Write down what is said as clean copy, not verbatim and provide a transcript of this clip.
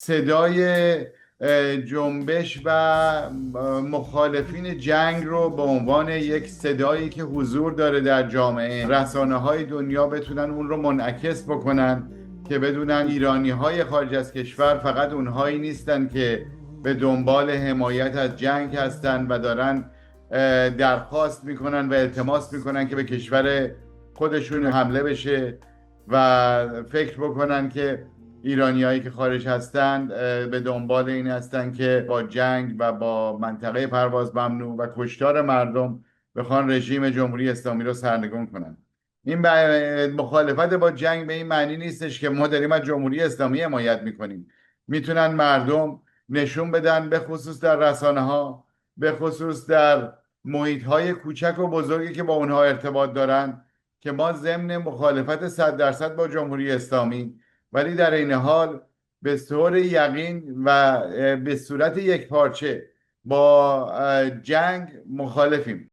صدای جنبش و مخالفین جنگ رو به عنوان یک صدایی که حضور داره در جامعه، رسانه های دنیا بتونن اون رو منعکس بکنن که بدونن ایرانی های خارج از کشور فقط اونهایی نیستن که به دنبال حمایت از جنگ هستن و دارن درخواست میکنن و التماس میکنن که به کشور خودشون حمله بشه و فکر بکنن که ایرانیایی که خارج هستند به دنبال این هستند که با جنگ و با منطقه پرواز ممنوع و کشتار مردم بخوان رژیم جمهوری اسلامی رو سرنگون کنن. این مخالفت با جنگ به این معنی نیستش که ما داریم از جمهوری اسلامی حمایت میکنیم. میتونن مردم نشون بدن، به خصوص در رسانه ها، به خصوص در محیط های کوچک و بزرگی که با اونها ارتباط دارن، که ما ضمن مخالفت 100% با جمهوری اسلامی، ولی در این حال به طور یقین و به صورت یکپارچه با جنگ مخالفیم.